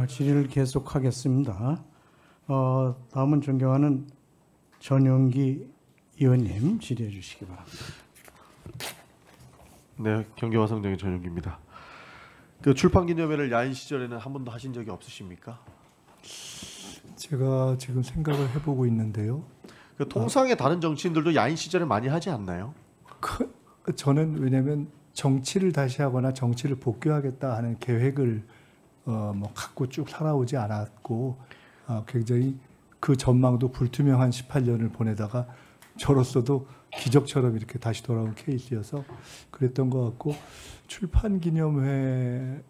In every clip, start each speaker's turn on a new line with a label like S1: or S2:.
S1: 질의를 계속하겠습니다. 다음은 존경하는 전용기 의원님 질의해 주시기 바랍니다.
S2: 네, 경기화성동의 전용기입니다. 그 출판기념회를 야인 시절에는 한 번도 하신 적이 없으십니까?
S3: 제가 지금 생각을 해보고 있는데요.
S2: 그 통상의 다른 정치인들도 야인 시절에 많이 하지 않나요?
S3: 저는 왜냐하면 정치를 다시 하거나 정치를 복귀하겠다 하는 계획을 갖고 쭉 살아오지 않았고 굉장히 그 전망도 불투명한 18년을 보내다가 저로서도 기적처럼 이렇게 다시 돌아온 케이스여서 그랬던 것 같고 출판 기념회가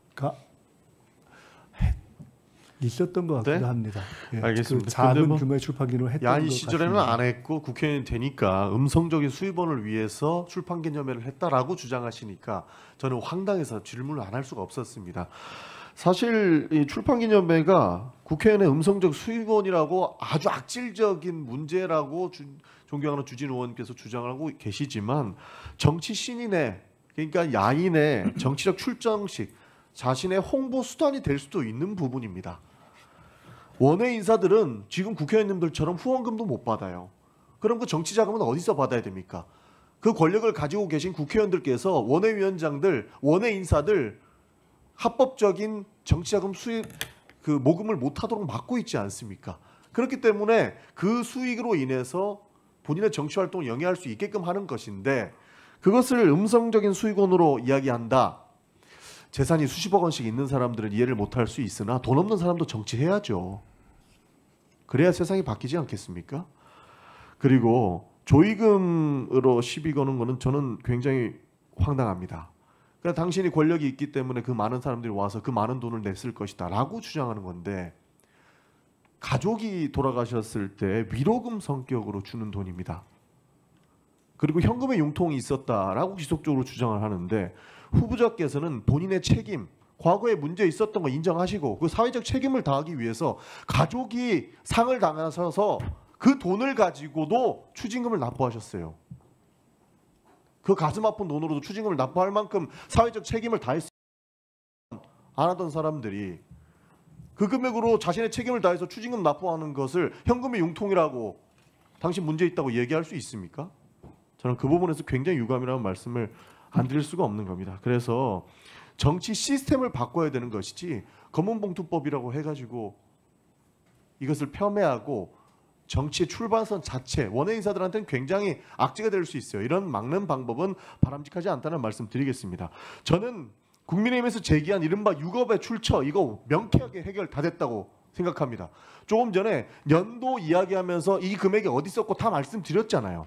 S3: 있었던 것 같기도
S2: 네?
S3: 합니다. 예,
S2: 알겠습니다.
S3: 그 작은
S2: 뭐
S3: 규모의 출판 기념회 했던
S2: 야인
S3: 것
S2: 시절에는
S3: 같습니다.
S2: 안 했고 국회의원이 되니까 음성적인 수입원을 위해서 출판 기념회를 했다라고 주장하시니까 저는 황당해서 질문을 안 할 수가 없었습니다. 사실 이 출판 기념회가 국회의원의 음성적 수입원이라고 아주 악질적인 문제라고 존경하는 주진 의원께서 주장을 하고 계시지만 정치 신인의 그러니까 야인의 정치적 출정식 자신의 홍보 수단이 될 수도 있는 부분입니다. 원외 인사들은 지금 국회의원님들처럼 후원금도 못 받아요. 그럼 그 정치 자금은 어디서 받아야 됩니까? 그 권력을 가지고 계신 국회의원들께서 원외위원장들, 원외 인사들 합법적인 정치 자금 수입 그 모금을 못 하도록 막고 있지 않습니까? 그렇기 때문에 그 수익으로 인해서 본인의 정치 활동을 영위할 수 있게끔 하는 것인데 그것을 음성적인 수익원으로 이야기한다. 재산이 수십억 원씩 있는 사람들은 이해를 못할 수 있으나 돈 없는 사람도 정치해야죠. 그래야 세상이 바뀌지 않겠습니까? 그리고 조의금으로 시비 거는 거는 저는 굉장히 황당합니다. 그러니까 당신이 권력이 있기 때문에 그 많은 사람들이 와서 그 많은 돈을 냈을 것이다 라고 주장하는 건데 가족이 돌아가셨을 때 위로금 성격으로 주는 돈입니다. 그리고 현금의 융통이 있었다라고 지속적으로 주장을 하는데 후보자께서는 본인의 책임, 과거에 문제 있었던 거 인정하시고 그 사회적 책임을 다하기 위해서 가족이 상을 당하셔서 그 돈을 가지고도 추징금을 납부하셨어요. 그 가슴 아픈 돈으로도 추징금을 납부할 만큼 사회적 책임을 다했으면 안 하던 사람들이 그 금액으로 자신의 책임을 다해서 추징금 납부하는 것을 현금의 융통이라고 당신 문제 있다고 얘기할 수 있습니까? 저는 그 부분에서 굉장히 유감이라는 말씀을 안 드릴 수가 없는 겁니다. 그래서 정치 시스템을 바꿔야 되는 것이지 검은봉투법이라고 해가지고 이것을 폄훼하고 정치의 출발선 자체 원외 인사들한테는 굉장히 악재가 될 수 있어요. 이런 막는 방법은 바람직하지 않다는 말씀 드리겠습니다. 저는 국민의힘에서 제기한 이른바 6억의 출처 이거 명쾌하게 해결 다 됐다고 생각합니다. 조금 전에 연도 이야기하면서 이 금액이 어디 있었고 다 말씀드렸잖아요.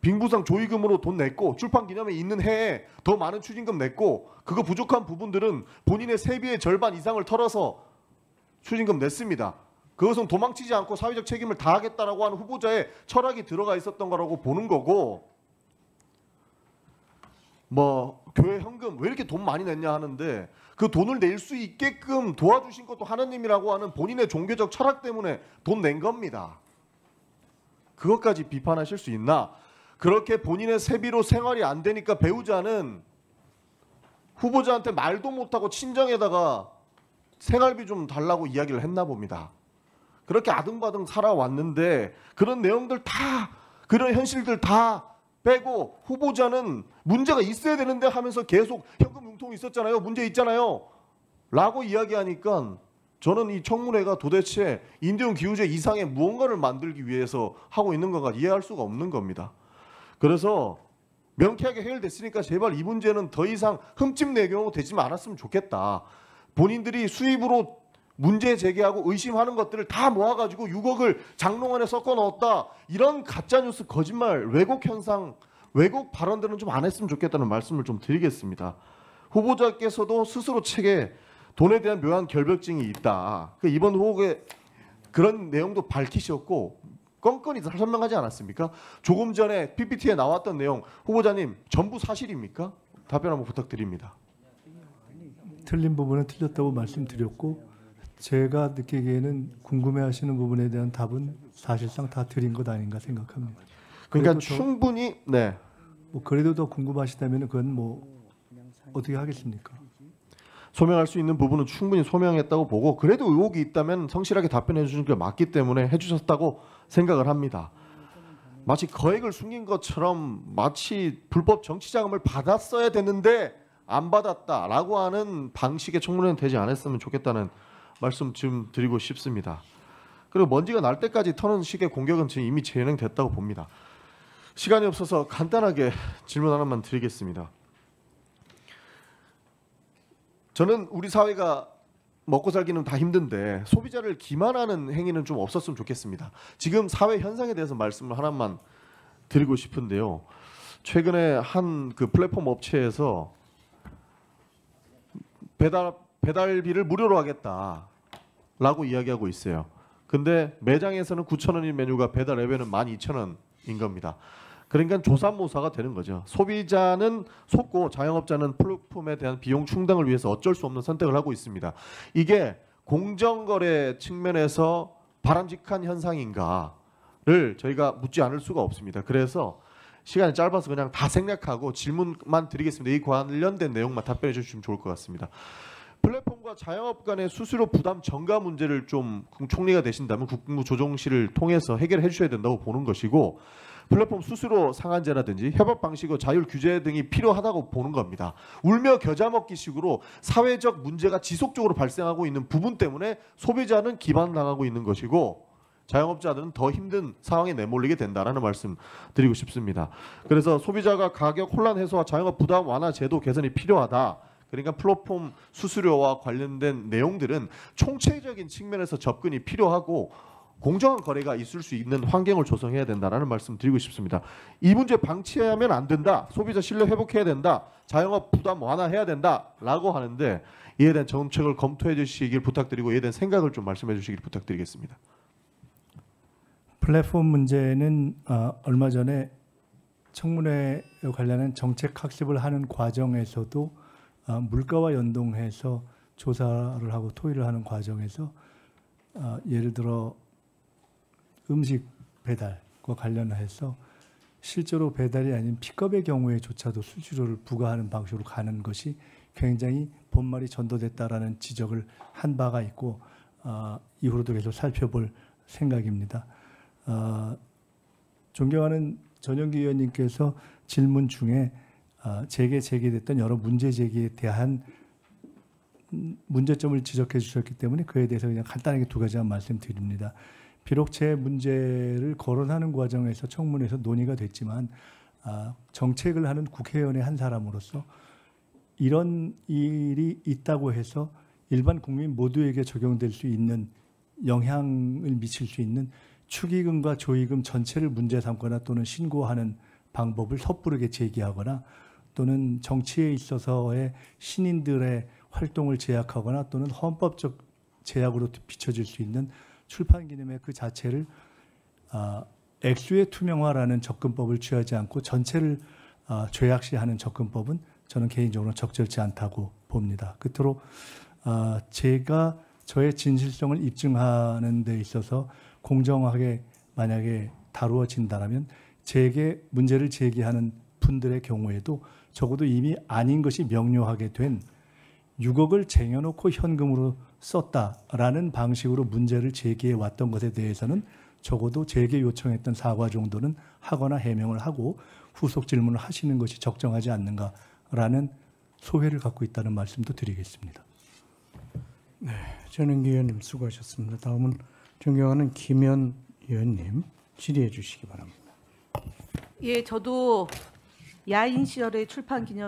S2: 빙부상 조의금으로 돈 냈고 출판기념회 있는 해에 더 많은 추징금 냈고 그거 부족한 부분들은 본인의 세비의 절반 이상을 털어서 추징금 냈습니다. 그것은 도망치지 않고 사회적 책임을 다하겠다라고 하는 후보자의 철학이 들어가 있었던 거라고 보는 거고 뭐 교회 현금 왜 이렇게 돈 많이 냈냐 하는데 그 돈을 낼 수 있게끔 도와주신 것도 하나님이라고 하는 본인의 종교적 철학 때문에 돈 낸 겁니다. 그것까지 비판하실 수 있나? 그렇게 본인의 세비로 생활이 안 되니까 배우자는 후보자한테 말도 못하고 친정에다가 생활비 좀 달라고 이야기를 했나 봅니다. 그렇게 아등바등 살아왔는데 그런 내용들 다 그런 현실들 다 빼고 후보자는 문제가 있어야 되는데 하면서 계속 현금 융통이 있었잖아요. 문제 있잖아요. 라고 이야기하니까 저는 이 청문회가 도대체 인대용 기후제 이상의 무언가를 만들기 위해서 하고 있는 건가 이해할 수가 없는 겁니다. 그래서 명쾌하게 해결됐으니까 제발 이 문제는 더 이상 흠집 내경으로 되지 않았으면 좋겠다. 본인들이 수입으로 문제 제기하고 의심하는 것들을 다 모아가지고 6억을 장롱안에 섞어 넣었다. 이런 가짜뉴스 거짓말 왜곡 현상 왜곡 발언들은 좀 안 했으면 좋겠다는 말씀을 좀 드리겠습니다. 후보자께서도 스스로 책에 돈에 대한 묘한 결벽증이 있다. 이번 후보에 그런 내용도 밝히셨고 껌껌이 설명하지 않았습니까? 조금 전에 PPT에 나왔던 내용 후보자님 전부 사실입니까? 답변 한번 부탁드립니다.
S3: 틀린 부분은 틀렸다고 말씀드렸고 제가 느끼기에는 궁금해하시는 부분에 대한 답은 사실상 다 드린 것 아닌가 생각합니다.
S2: 그러니까 충분히
S3: 뭐 그래도 더 궁금하시다면 그건 뭐 어떻게 하겠습니까?
S2: 소명할 수 있는 부분은 충분히 소명했다고 보고 그래도 의혹이 있다면 성실하게 답변해 주는 게 맞기 때문에 해주셨다고 생각을 합니다. 마치 거액을 숨긴 것처럼 마치 불법 정치자금을 받았어야 되는데 안 받았다라고 하는 방식의 청문회는 되지 않았으면 좋겠다는 말씀 좀 드리고 싶습니다. 그리고 먼지가 날 때까지 터는 식의 공격은 지금 이미 진행됐다고 봅니다. 시간이 없어서 간단하게 질문 하나만 드리겠습니다. 저는 우리 사회가 먹고 살기는 다 힘든데 소비자를 기만하는 행위는 좀 없었으면 좋겠습니다. 지금 사회 현상에 대해서 말씀을 하나만 드리고 싶은데요. 최근에 한 그 플랫폼 업체에서 배달비를 무료로 하겠다라고 이야기하고 있어요. 근데 매장에서는 9,000원인 메뉴가 배달 앱에는 12,000원인 겁니다. 그러니까 조삼모사가 되는 거죠. 소비자는 속고 자영업자는 플랫폼에 대한 비용 충당을 위해서 어쩔 수 없는 선택을 하고 있습니다. 이게 공정거래 측면에서 바람직한 현상인가를 저희가 묻지 않을 수가 없습니다. 그래서 시간이 짧아서 그냥 다 생략하고 질문만 드리겠습니다. 이 관련된 내용만 답변해 주시면 좋을 것 같습니다. 플랫폼과 자영업 간의 수수료 부담 전가 문제를 좀 총리가 되신다면 국무조정실을 통해서 해결해 주셔야 된다고 보는 것이고, 플랫폼 수수료 상한제라든지 협업 방식의 자율 규제 등이 필요하다고 보는 겁니다. 울며 겨자 먹기식으로 사회적 문제가 지속적으로 발생하고 있는 부분 때문에 소비자는 기만당하고 있는 것이고 자영업자들은 더 힘든 상황에 내몰리게 된다라는 말씀 드리고 싶습니다. 그래서 소비자가 가격 혼란 해소와 자영업 부담 완화 제도 개선이 필요하다. 그러니까 플랫폼 수수료와 관련된 내용들은 총체적인 측면에서 접근이 필요하고 공정한 거래가 있을 수 있는 환경을 조성해야 된다라는 말씀 드리고 싶습니다. 이 문제 방치하면 안 된다. 소비자 신뢰 회복해야 된다. 자영업 부담 완화해야 된다라고 하는데 이에 대한 정책을 검토해 주시길 부탁드리고 이에 대한 생각을 좀 말씀해 주시길 부탁드리겠습니다.
S3: 플랫폼 문제는 얼마 전에 청문회에 관련한 정책 학습을 하는 과정에서도 물가와 연동해서 조사를 하고 토의를 하는 과정에서 예를 들어 음식 배달과 관련해서 실제로 배달이 아닌 픽업의 경우에조차도 수수료를 부과하는 방식으로 가는 것이 굉장히 본말이 전도됐다라는 지적을 한 바가 있고 이후로도 계속 살펴볼 생각입니다. 존경하는 전영기 의원님께서 질문 중에 제기됐던 여러 문제 제기에 대한 문제점을 지적해 주셨기 때문에 그에 대해서 그냥 간단하게 두 가지만 말씀드립니다. 비록 제 문제를 거론하는 과정에서 청문회에서 논의가 됐지만 정책을 하는 국회의원의 한 사람으로서 이런 일이 있다고 해서 일반 국민 모두에게 적용될 수 있는 영향을 미칠 수 있는 축의금과 조의금 전체를 문제 삼거나 또는 신고하는 방법을 섣부르게 제기하거나 또는 정치에 있어서의 신인들의 활동을 제약하거나 또는 헌법적 제약으로 비춰질 수 있는 출판 기념회 그 자체를 액수의 투명화라는 접근법을 취하지 않고 전체를 죄악시하는 접근법은 저는 개인적으로 적절치 않다고 봅니다. 끝으로 제가 저의 진실성을 입증하는 데 있어서 공정하게 만약에 다루어진다면 제게 문제를 제기하는 분들의 경우에도 적어도 이미 아닌 것이 명료하게 된 6억을 쟁여놓고 현금으로 썼다라는 방식으로 문제를 제기해 왔던 것에 대해서는 적어도 제게 요청했던 사과 정도는 하거나 해명을 하고 후속 질문을 하시는 것이 적정하지 않는가라는 소회를 갖고 있다는 말씀도 드리겠습니다.
S1: 네, 전영기 의원님 수고하셨습니다. 다음은 존경하는 김현 의원님 질의해 주시기 바랍니다.
S4: 예, 저도 야인 시절의 출판 기념